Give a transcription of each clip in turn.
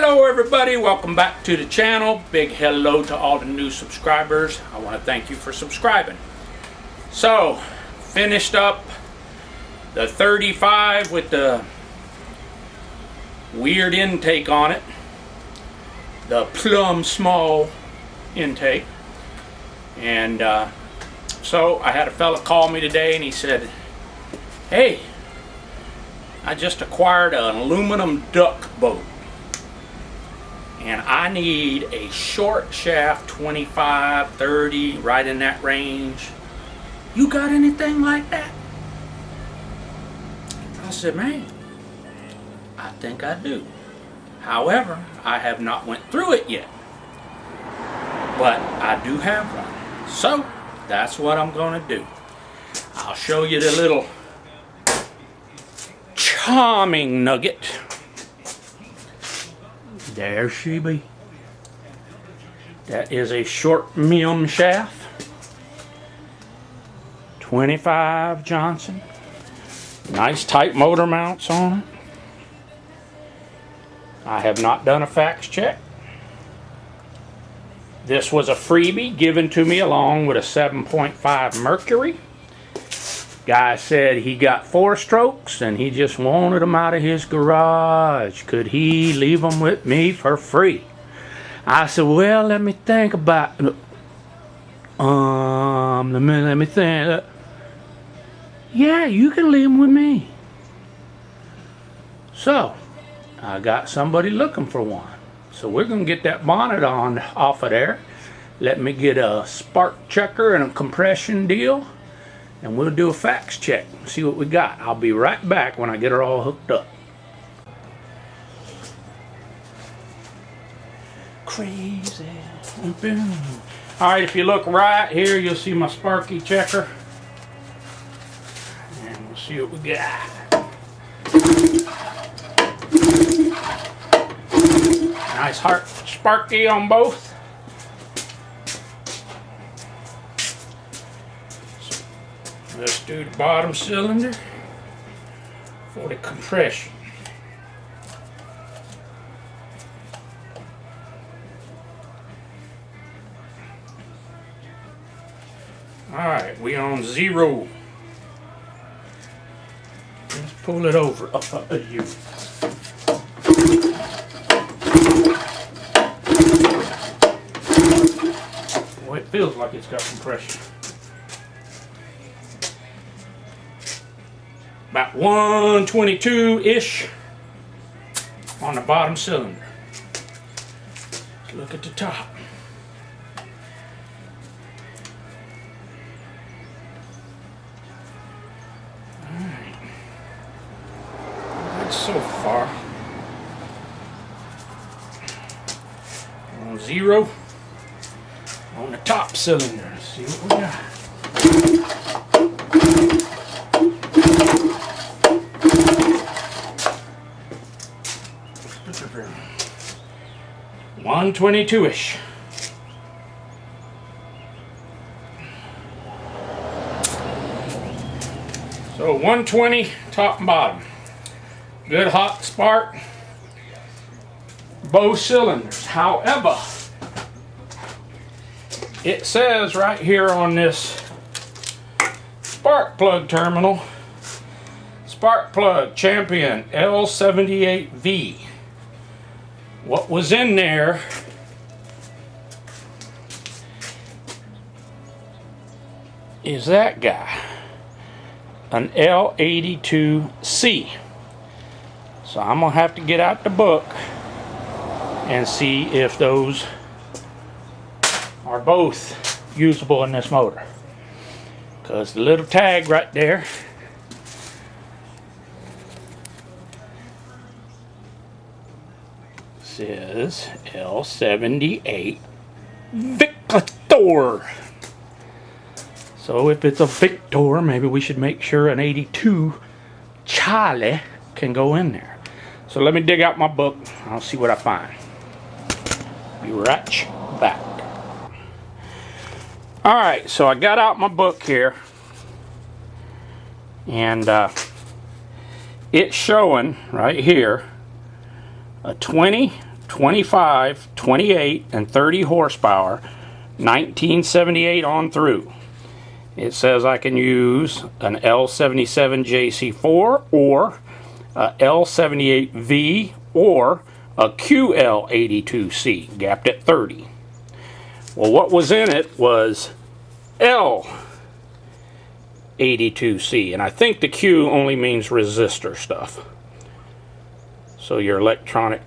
Hello everybody, welcome back to the channel. Big hello to all the new subscribers. I want to thank you for subscribing. So, finished up the 35 with the weird intake on it. The plum small intake. And so I had a fella call me today and he said, hey, I just acquired an aluminum duck boat. And I need a short shaft, 25, 30, right in that range. You got anything like that? I said, man, I think I do. However, I have not went through it yet. But I do have one. So, that's what I'm going to do. I'll show you the little charming nugget. There she be. That is a short MIM shaft. 25 Johnson. Nice tight motor mounts on it. I have not done a fax check. This was a freebie given to me along with a 7.5 Mercury. Guy said he got 4 strokes and he just wanted them out of his garage. Could he leave them with me for free? I said, well, let me think about it. Let me think. Yeah, you can leave them with me. So, I got somebody looking for one. So we're going to get that bonnet on off of there. Let me get a spark checker and a compression deal. And we'll do a fax check and see what we got. I'll be right back when I get her all hooked up. Crazy. Boom. Alright, if you look right here, you'll see my sparky checker. And we'll see what we got. Nice heart sparky on both. Let's do the bottom cylinder for the compression. Alright, we on 0. Let's pull it over up of you. Boy, it feels like it's got compression. About 122-ish on the bottom cylinder. Let's look at the top. Alright. That's so far. On 0 on the top cylinder. Let's see what we got. 122-ish. So 120 top and bottom. Good hot spark. Both cylinders. However, it says right here on this spark plug terminal, spark plug Champion L78V. What was in there is that guy, an L82C. So I'm gonna have to get out the book and see if those are both usable in this motor, because the little tag right there says L78 Victor. So if it's a Victor, maybe we should make sure an 82 Charlie can go in there. So let me dig out my book. I'll see what I find. Be right back. Alright, so I got out my book here. And it's showing right here a 20, 25, 28, and 30 horsepower, 1978 on through. It says I can use an L77 JC4 or a L78V or a QL82C, gapped at 30. Well, what was in it was L82C, and I think the Q only means resistor stuff, so your electronic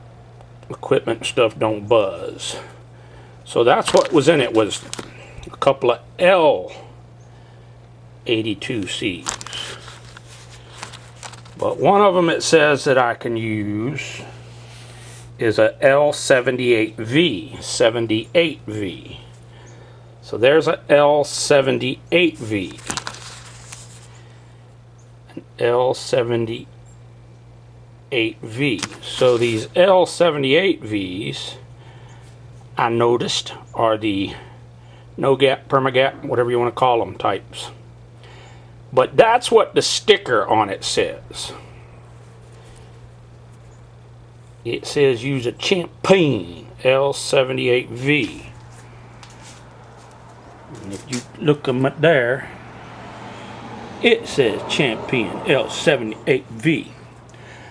equipment stuff don't buzz. So that's what was in it, was a couple of L82Cs. But one of them it says that I can use is a L78V, 78V. So there's a L78V. An L78V. So these L78Vs, I noticed, are the no gap, perma-gap, whatever you want to call them types. But that's what the sticker on it says. It says use a Cha-Ching L78V. And if you look them up there, it says Cha-Ching L78V.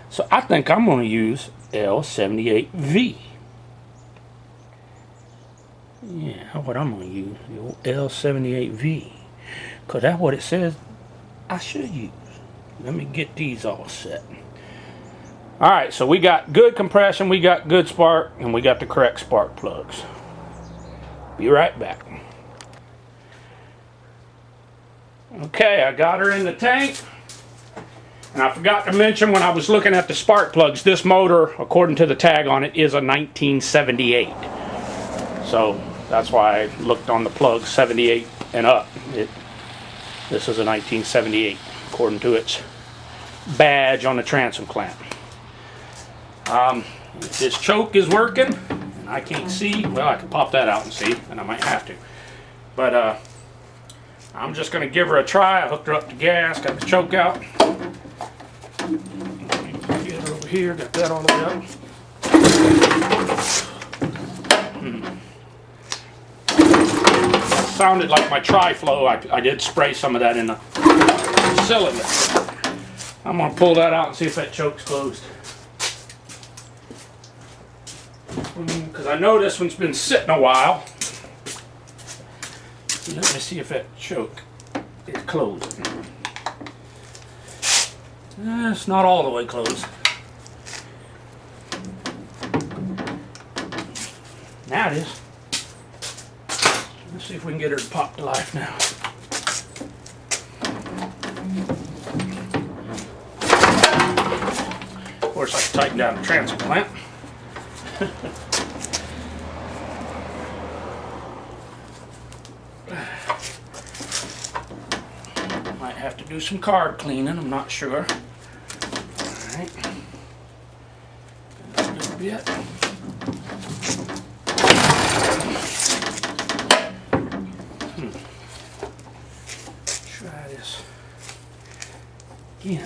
So I think I'm going to use L78V. Yeah, what I'm going to use, the old L78V. Because that's what it says I should use. Let me get these all set. Alright, so we got good compression, we got good spark, and we got the correct spark plugs. Be right back. Okay, I got her in the tank. And I forgot to mention when I was looking at the spark plugs, this motor, according to the tag on it, is a 1978. So that's why I looked on the plug 78 and up. This is a 1978, according to its badge on the transom clamp. If this choke is working, and I can't see, well, I can pop that out and see, and I might have to. But I'm just going to give her a try. I hooked her up to gas, got the choke out. Get her over here, got that all the way up. Sounded like my tri-flow. I did spray some of that in the cylinder. I'm going to pull that out and see if that choke's closed. Because I know this one's been sitting a while. Let me see if that choke is closed. It's not all the way closed. Now it is. Let's see if we can get her to pop to life now. Of course, I can tighten down the transom clamp. Might have to do some carb cleaning, I'm not sure. Alright. A little bit. Try this again.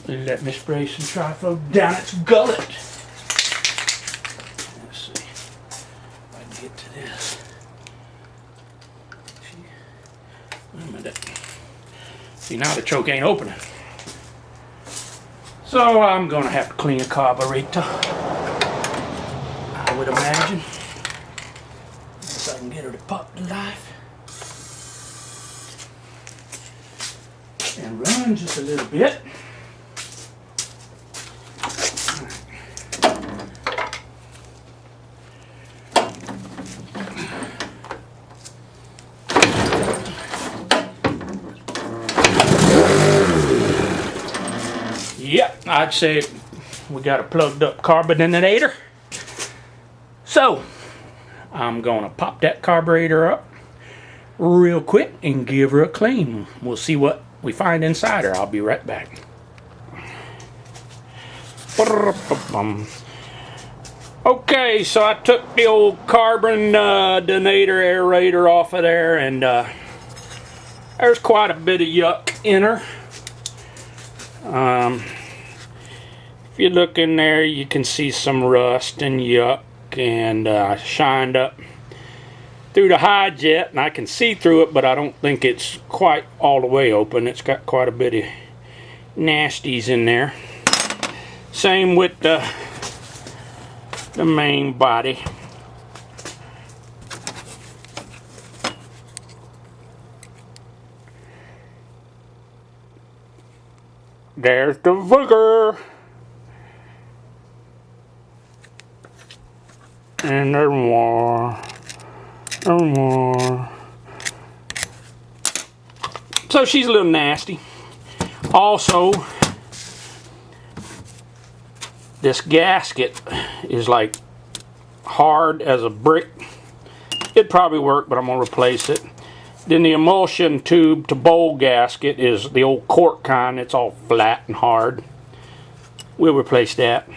Let me spray some tri-flow down its gullet. Let's see if I can get to this. Wait a minute. See, now the choke ain't opening. So I'm going to have to clean a carburetor, I would imagine. If I can get her to pop to life. And run just a little bit. Yep, I'd say we got a plugged up carburetor. So, I'm going to pop that carburetor up real quick and give her a clean. We'll see what we find inside her. I'll be right back. Okay, so I took the old carbon donator aerator off of there, and There's quite a bit of yuck in her. If you look in there, you can see some rust and yuck, and shined up through the hide jet, and I can see through it, but I don't think it's quite all the way open. It's got quite a bit of nasties in there. Same with the main body. There's the booger. And there's more. There's more. So she's a little nasty. Also, this gasket is like hard as a brick. It'd probably work, but I'm gonna replace it. Then the emulsion tube to bowl gasket is the old cork kind. It's all flat and hard. We'll replace that.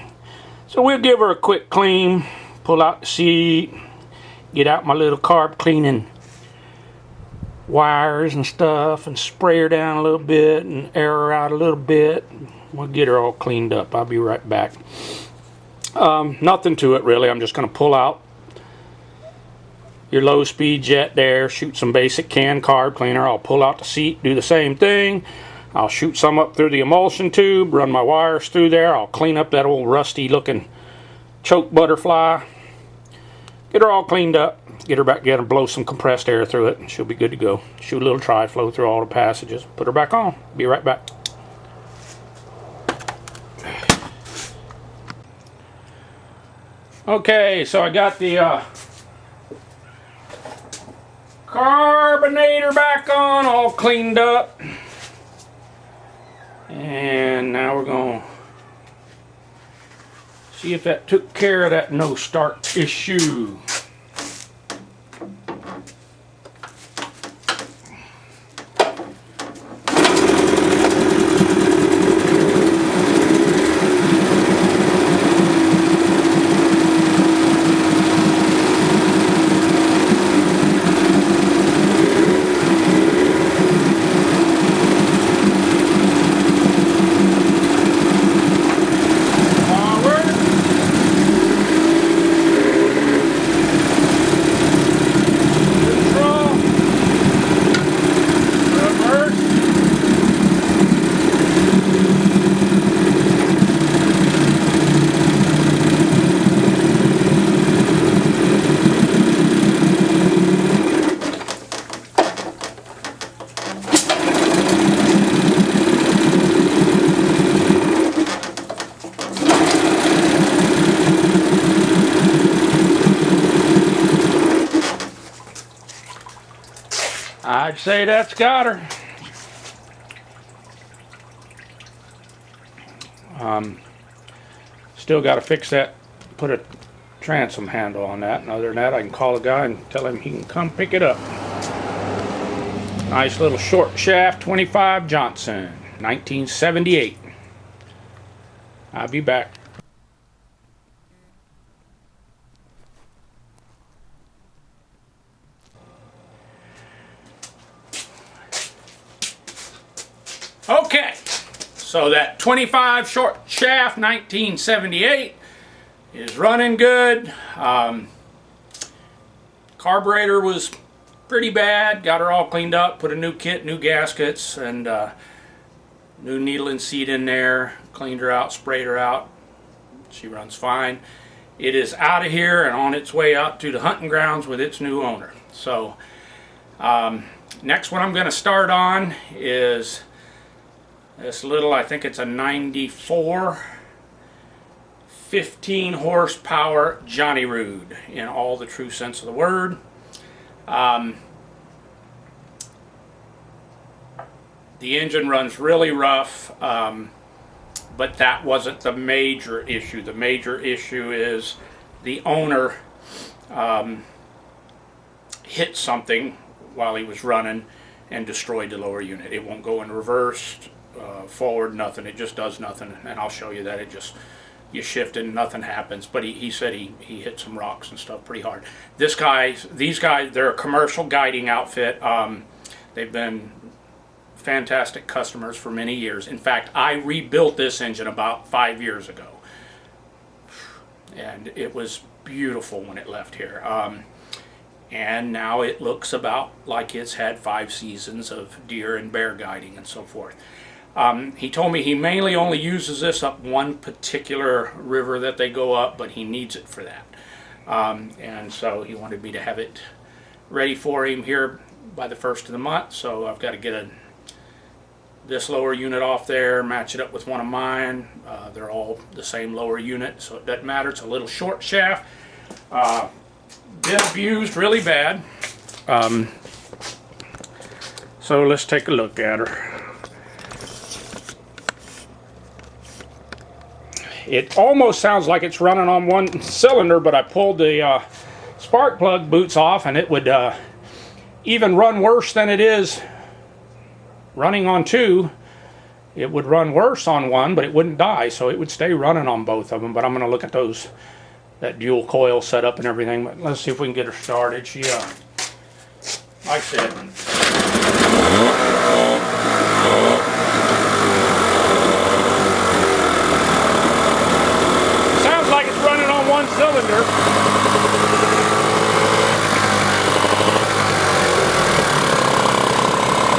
So we'll give her a quick clean, pull out the seat, get out my little carb cleaning wires and stuff, and spray her down a little bit and air her out a little bit. We'll get her all cleaned up. I'll be right back. Nothing to it really. I'm just going to pull out your low speed jet there, shoot some basic can carb cleaner. I'll pull out the seat, do the same thing. I'll shoot some up through the emulsion tube, run my wires through there. I'll clean up that old rusty looking choke butterfly. Get her all cleaned up, get her back together, blow some compressed air through it, and she'll be good to go. Shoot a little tri-flow through all the passages, put her back on. Be right back. Okay, so I got the carbonator back on, all cleaned up. And now we're going to see if that took care of that no start issue. I'd say that's got her. Still got to fix that, put a transom handle on that, and other than that I can call a guy and tell him he can come pick it up. Nice little short shaft 25 Johnson, 1978. I'll be back. Okay, so that 25 short shaft 1978 is running good. Carburetor was pretty bad. Got her all cleaned up, put a new kit, new gaskets, and new needle and seat in there. Cleaned her out, sprayed her out. She runs fine. It is out of here and on its way out to the hunting grounds with its new owner. So next one I'm going to start on is this little, I think it's a 94 15 horsepower Jonny-Rude in all the true sense of the word. The engine runs really rough, but that wasn't the major issue. The major issue is the owner hit something while he was running and destroyed the lower unit. It won't go in reverse, forward, nothing. It just does nothing, and I'll show you that. It just, you shift and nothing happens. But he said he hit some rocks and stuff pretty hard. These guys, they're a commercial guiding outfit. They've been fantastic customers for many years. In fact, I rebuilt this engine about 5 years ago, and it was beautiful when it left here. And now it looks about like it's had 5 seasons of deer and bear guiding and so forth. He told me he mainly only uses this up one particular river that they go up, but he needs it for that. And so he wanted me to have it ready for him here by the 1st of the month. So I've got to get this lower unit off there, match it up with one of mine. They're all the same lower unit, so it doesn't matter. It's a little short shaft. Been abused really bad. So let's take a look at her. It almost sounds like it's running on one cylinder, but I pulled the spark plug boots off, and it would even run worse than it is running on 2. It would run worse on 1, but it wouldn't die, so it would stay running on both of them. But I'm going to look at that dual coil setup and everything. But let's see if we can get her started. She, like I said, sounds like it's running on one cylinder.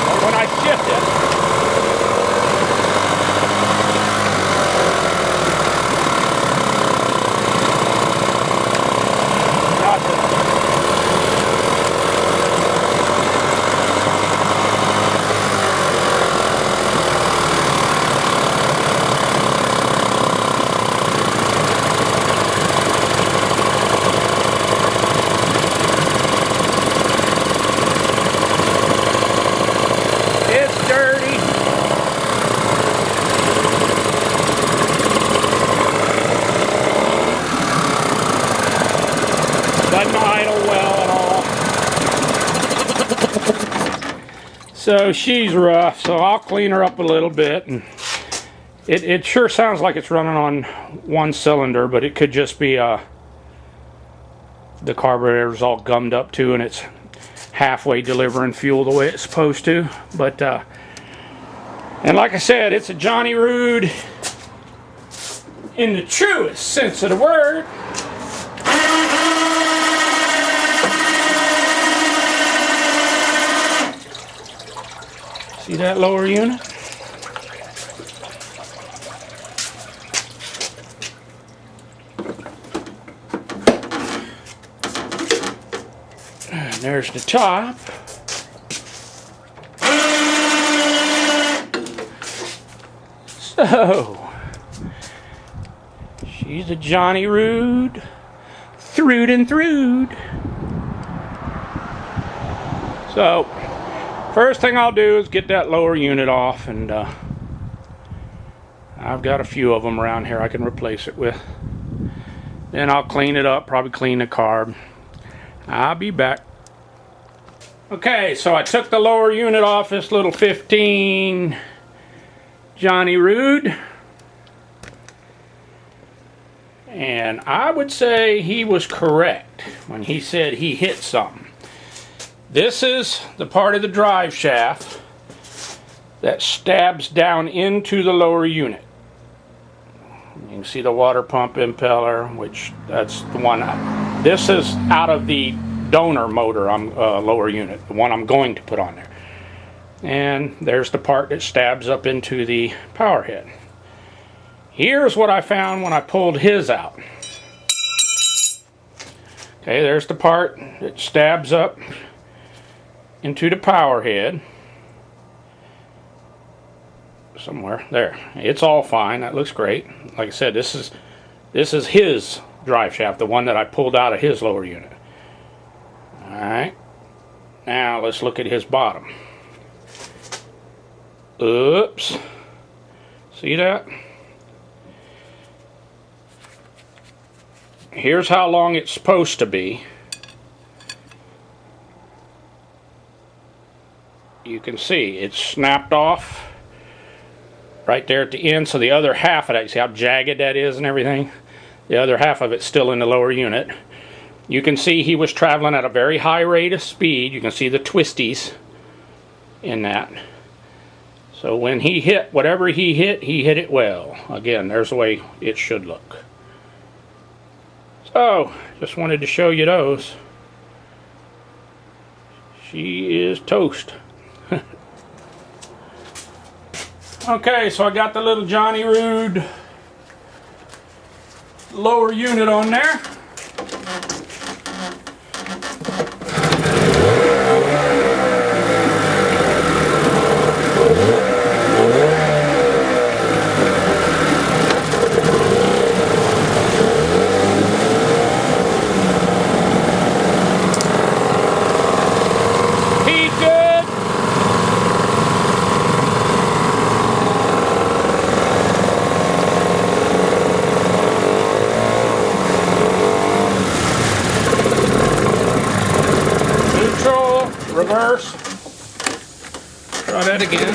But when I shift it, doesn't idle well at all. So she's rough, so I'll clean her up a little bit. And it sure sounds like it's running on one cylinder, but it could just be the carburetor's all gummed up too, and it's halfway delivering fuel the way it's supposed to. But and like I said, it's a Jonny-Rude in the truest sense of the word. See that lower unit? And there's the top. So, she's a Jonny-Rude, through and through. So, first thing I'll do is get that lower unit off, and I've got a few of them around here I can replace it with. Then I'll clean it up, probably clean the carb. I'll be back. Okay, so I took the lower unit off this little 15 Jonny-Rude, and I would say he was correct when he said he hit something. This is the part of the drive shaft that stabs down into the lower unit. You can see the water pump impeller, which that's the one. This is out of the donor motor lower unit, the one I'm going to put on there. And there's the part that stabs up into the power head. Here's what I found when I pulled his out. Okay, there's the part that stabs up into the power head. Somewhere there. It's all fine. That looks great. Like I said, this is his drive shaft, the one that I pulled out of his lower unit. Alright. Now let's look at his bottom. Oops. See that? Here's how long it's supposed to be. You can see it's snapped off right there at the end, so the other half of that, you see how jagged that is and everything? The other half of it's still in the lower unit. You can see he was traveling at a very high rate of speed. You can see the twisties in that. So when he hit whatever he hit it well. Again, there's the way it should look. So, just wanted to show you those. She is toast. Okay, so I got the little Jonny-Rude lower unit on there. Reverse. Try that again.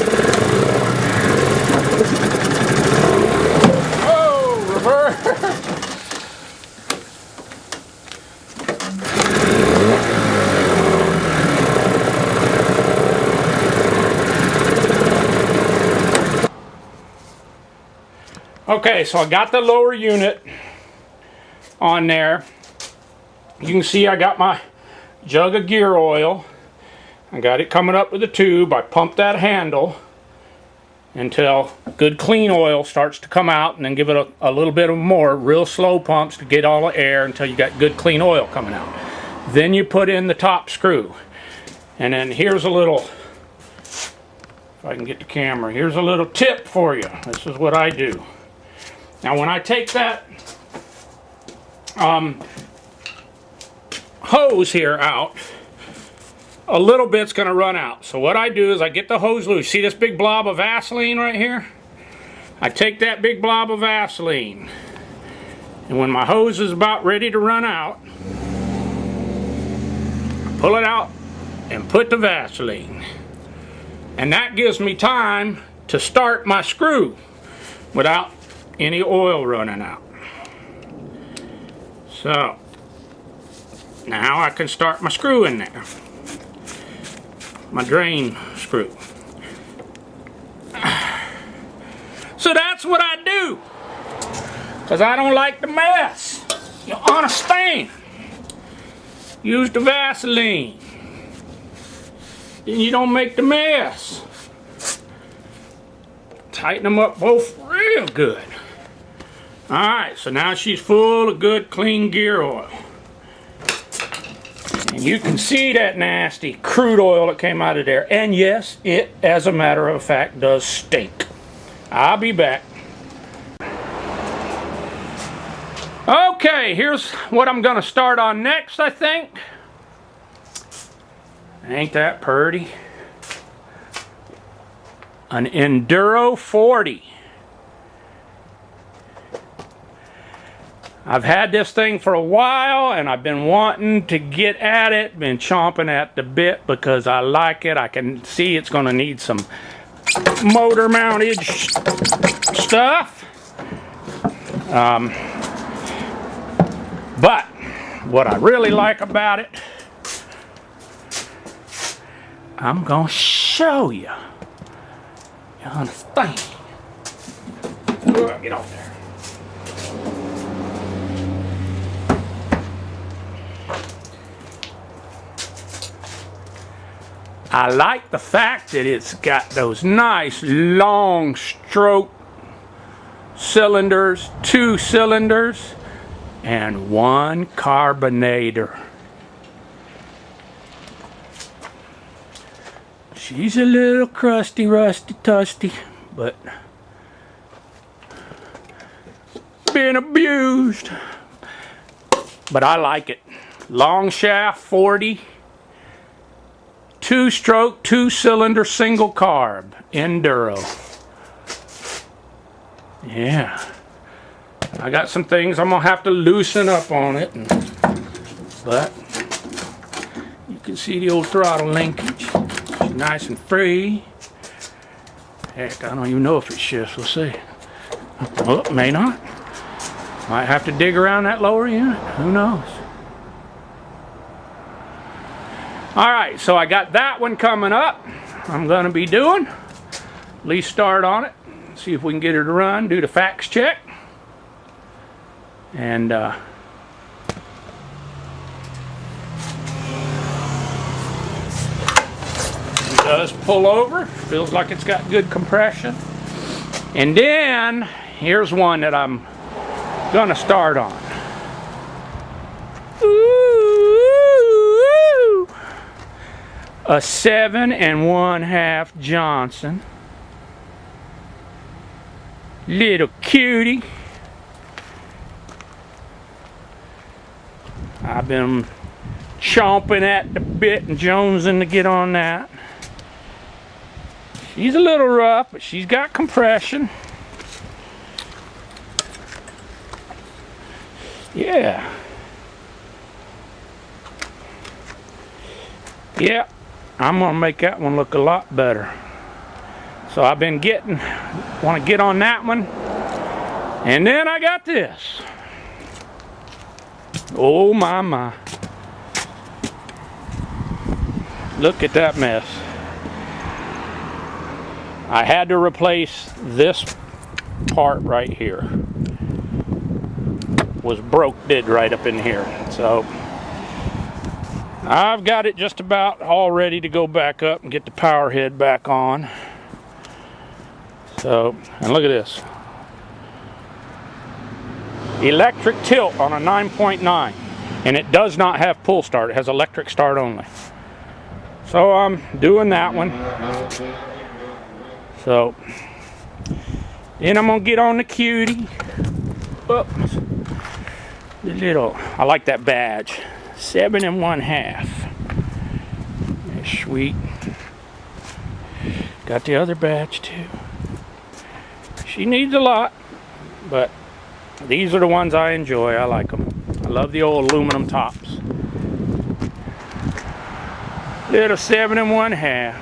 Oh, reverse. Okay, so I got the lower unit on there. You can see I got my jug of gear oil. I got it coming up with a tube. I pump that handle until good clean oil starts to come out, and then give it a little bit of more real slow pumps to get all the air until you got good clean oil coming out. Then you put in the top screw. And then here's a little, if I can get the camera, here's a little tip for you. This is what I do. Now when I take that hose here out, a little bit's going to run out. So what I do is I get the hose loose. See this big blob of Vaseline right here? I take that big blob of Vaseline, and when my hose is about ready to run out, I pull it out and put the Vaseline. And that gives me time to start my screw without any oil running out. So now I can start my screw in there. My drain screw. So that's what I do, because I don't like the mess. You understand? Use the Vaseline, then you don't make the mess. Tighten them up both real good. Alright, so now she's full of good clean gear oil. And you can see that nasty crude oil that came out of there. And yes, it, as a matter of fact, does stink. I'll be back. Okay, here's what I'm going to start on next, I think. Ain't that pretty? An Enduro 40. I've had this thing for a while, and I've been wanting to get at it, been chomping at the bit because I like it. I can see it's going to need some motor mounted stuff. But what I really like about it, I'm going to show you. You understand? Get off there. I like the fact that it's got those nice long stroke cylinders, 2 cylinders, and 1 carburetor. She's a little crusty, rusty, tusty, but being abused. But I like it. Long shaft 40. 2-stroke, 2-cylinder, single carb, Enduro. Yeah. I got some things I'm going to have to loosen up on it. But you can see the old throttle linkage. It's nice and free. Heck, I don't even know if it shifts. We'll see. Well, it may not. Might have to dig around that lower unit. Who knows? Alright, so I got that one coming up. I'm going to be doing. at least start on it, see if we can get her to run, do the facts check, and it does pull over, feels like it's got good compression. And then here's one that I'm gonna start on. Ooh, a 7 1/2 Johnson. Little cutie. I've been chomping at the bit and jonesing to get on that. She's a little rough, but she's got compression. Yeah. Yeah, I'm gonna make that one look a lot better. So I've been want to get on that one. And then I got this. Oh my, my. Look at that mess. I had to replace this part right here. Was broke dead right up in here. So I've got it just about all ready to go back up and get the power head back on. So, and look at this. Electric tilt on a 9.9. And it does not have pull start. It has electric start only. So I'm doing that one. So, then I'm going to get on the cutie. Oops. The little, I like that badge. 7 1/2. That's sweet. Got the other badge too. She needs a lot, but these are the ones I enjoy. I like them. I love the old aluminum tops. Little 7 1/2.